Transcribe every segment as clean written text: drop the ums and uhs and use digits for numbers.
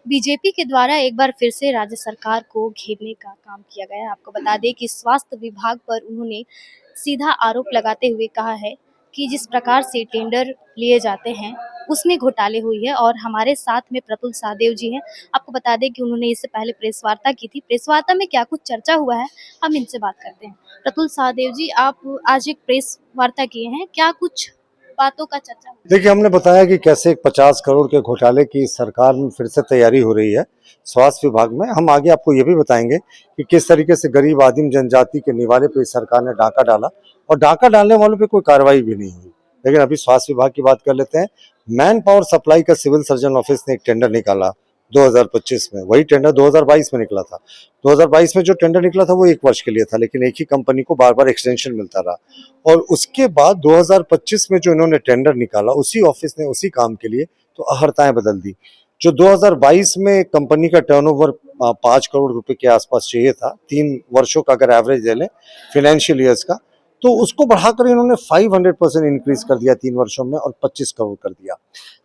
BJP के द्वारा एक बार फिर से राज्य सरकार को घेरने का काम किया गया है। आपको बता दें कि स्वास्थ्य विभाग पर उन्होंने सीधा आरोप लगाते हुए कहा है कि जिस प्रकार से टेंडर लिए जाते हैं उसमें घोटाले हुई है। और हमारे साथ में प्रफुल्ल सहदेव जी हैं। आपको बता दें कि उन्होंने इससे पहले प्रेस वार्ता की थी। प्रेस वार्ता में क्या कुछ चर्चा हुआ है, हम इनसे बात करते हैं। प्रफुल्ल सहदेव जी, आप आज एक प्रेस वार्ता किए हैं, क्या कुछ बातों का चर्चा हुआ? देखिए, हमने बताया कि कैसे एक 50 करोड़ के घोटाले की सरकार में फिर से तैयारी हो रही है स्वास्थ्य विभाग में। हम आगे आपको ये भी बताएंगे कि किस तरीके से गरीब आदिम जनजाति के निवाले पे सरकार ने डाका डाला और डाका डालने वालों पे कोई कार्रवाई भी नहीं हुई। लेकिन अभी स्वास्थ्य विभाग की बात कर लेते हैं। मैन पावर सप्लाई का सिविल सर्जन ऑफिस ने एक टेंडर निकाला 2025 में, वही टेंडर 2022 में निकला था। 2022 में जो टेंडर निकला था वो 1 वर्ष के लिए था, लेकिन एक ही कंपनी को बार बार एक्सटेंशन मिलता रहा। और उसके बाद 2025 में जो इन्होंने टेंडर निकाला, उसी ऑफिस ने उसी काम के लिए तो अहर्ताएं बदल दी। जो 2022 में कंपनी का टर्नओवर 5 करोड़ रुपए के आसपास चाहिए था, 3 वर्षों का अगर एवरेज ले लें फाइनेंशियल ईयर्स का, तो उसको बढ़ाकर इन्होंने 500% इंक्रीज कर दिया 3 वर्षों में और 25 करोड़ कर दिया।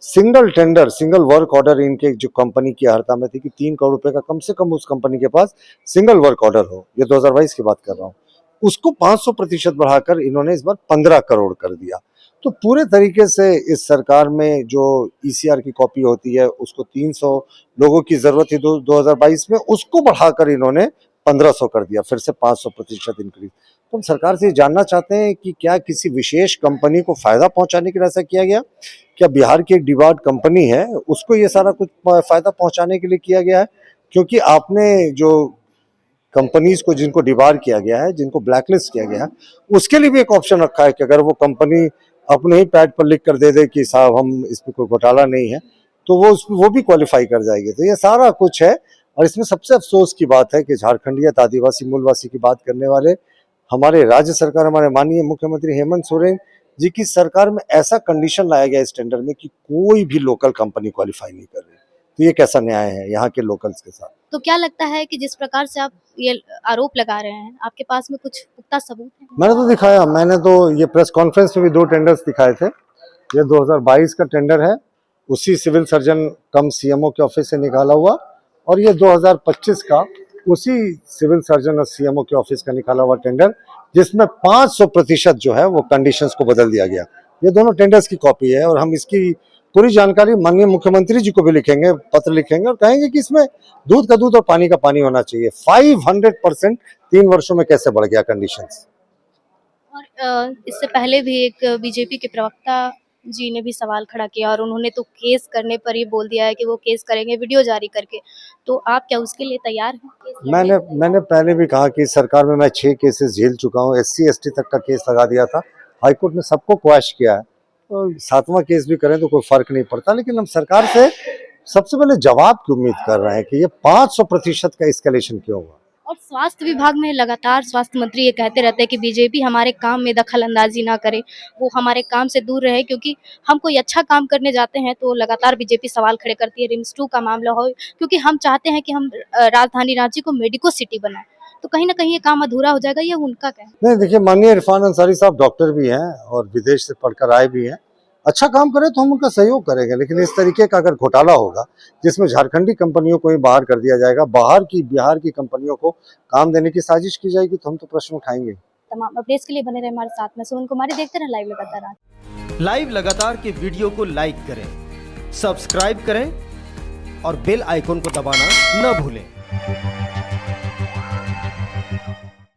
Single tender, single work order इनके जो कंपनी की अहर्ता में थी कि 3 करोड़ रुपए का कम से कम उस कंपनी के पास सिंगल वर्क ऑर्डर हो, ये 2022 की बात कर रहा हूँ, उसको 500% बढ़ाकर इन्होंने इस बार 15 करोड़ कर दिया। तो पूरे तरीके से इस सरकार में जो ईसीआर की कॉपी होती है उसको 300 लोगों की जरूरत थी 2022 में, उसको बढ़ाकर इन्होंने 1500 कर दिया, फिर से 500% इंक्रीज। तो हम सरकार से जानना चाहते हैं कि क्या किसी विशेष कंपनी को फायदा पहुंचाने के लिए ऐसा किया गया? क्या बिहार की एक डिबार्ड कंपनी है उसको ये सारा कुछ फायदा पहुंचाने के लिए किया गया है? क्योंकि आपने जो कंपनीज को जिनको डिबार किया गया है, जिनको ब्लैकलिस्ट किया गया है, उसके लिए भी एक ऑप्शन रखा है कि अगर वो कंपनी अपने ही पैड पर लिख कर दे दे कि साहब हम इसमें कोई घोटाला नहीं है, तो वो भी क्वालिफाई कर जाएगी। तो ये सारा कुछ है। और इसमें सबसे अफसोस की बात है कि झारखंडियत, आदिवासी मूलवासी की बात करने वाले हमारे राज्य सरकार, हमारे माननीय मुख्यमंत्री हेमंत सोरेन जी की सरकार में ऐसा कंडीशन लाया गया इस टेंडर में कि कोई भी लोकल कंपनी क्वालिफाई नहीं कर रही। तो ये कैसा न्याय है यहाँ के लोकल्स के साथ? तो क्या लगता है कि जिस प्रकार से आप ये आरोप लगा रहे हैं, आपके पास में कुछ पुख्ता सबूत है? मैंने तो दिखाया, मैंने तो ये प्रेस कॉन्फ्रेंस में भी 2 टेंडर्स दिखाए थे। ये 2022 का टेंडर है, उसी सिविल सर्जन कम सीएमओ के ऑफिस से निकाला हुआ, और ये 2025 का उसी सिविल सर्जन और सीएमओ के ऑफिस का निकाला हुआ टेंडर, जिसमें 500% जो है वो कंडीशंस को बदल दिया गया। ये दोनों टेंडर्स की कॉपी है और हम इसकी पूरी जानकारी माननीय मुख्यमंत्री जी को भी लिखेंगे, पत्र लिखेंगे और कहेंगे कि इसमें दूध का दूध और पानी का पानी होना चाहिए। 500% 3 वर्षों में कैसे बढ़ गया कंडीशंस? और इससे पहले भी एक बीजेपी के प्रवक्ता जी ने भी सवाल खड़ा किया और उन्होंने तो केस करने पर ही बोल दिया है कि वो केस करेंगे वीडियो जारी करके। तो आप क्या उसके लिए तैयार हैं? केस लड़ने के लिए? मैंने पहले भी कहा कि सरकार में मैं 6 केसेस झेल चुका हूँ, एससी एसटी तक का केस लगा दिया था, हाईकोर्ट ने सबको क्वैश किया है। तो 7वां केस भी करें तो कोई फर्क नहीं पड़ता। लेकिन हम सरकार से सबसे पहले जवाब की उम्मीद कर रहे हैं कि ये 500% का एस्केलेशन क्यों हुआ। और स्वास्थ्य विभाग में लगातार स्वास्थ्य मंत्री ये कहते रहते हैं कि बीजेपी हमारे काम में दखल अंदाजी ना करे, वो हमारे काम से दूर रहे, क्योंकि हम कोई अच्छा काम करने जाते हैं तो लगातार बीजेपी सवाल खड़े करती है। रिम्स 2 का मामला हो, क्योंकि हम चाहते हैं कि हम राजधानी रांची को मेडिको सिटी बनाएं, तो कहीं ना कहीं ये काम अधूरा हो जाएगा, ये उनका कहना है। नहीं, देखिए, माननीय इरफान अंसारी साहब डॉक्टर भी हैं और विदेश से पढ़कर आए भी हैं। अच्छा काम करे तो हम उनका सहयोग करेंगे, लेकिन इस तरीके का अगर घोटाला होगा जिसमें झारखंडी कंपनियों को ही बाहर कर दिया जाएगा, बिहार की कंपनियों को काम देने की साजिश की जाएगी, तो हम तो प्रश्न उठाएंगे। तमाम अपडेट्स के लिए बने रहे हमारे साथ में। सुमन कुमारी, देखते रहे लाइव लगातार। लाइव लगातार के वीडियो को लाइक करें, सब्सक्राइब करें और बेल आइकन को दबाना न भूलें।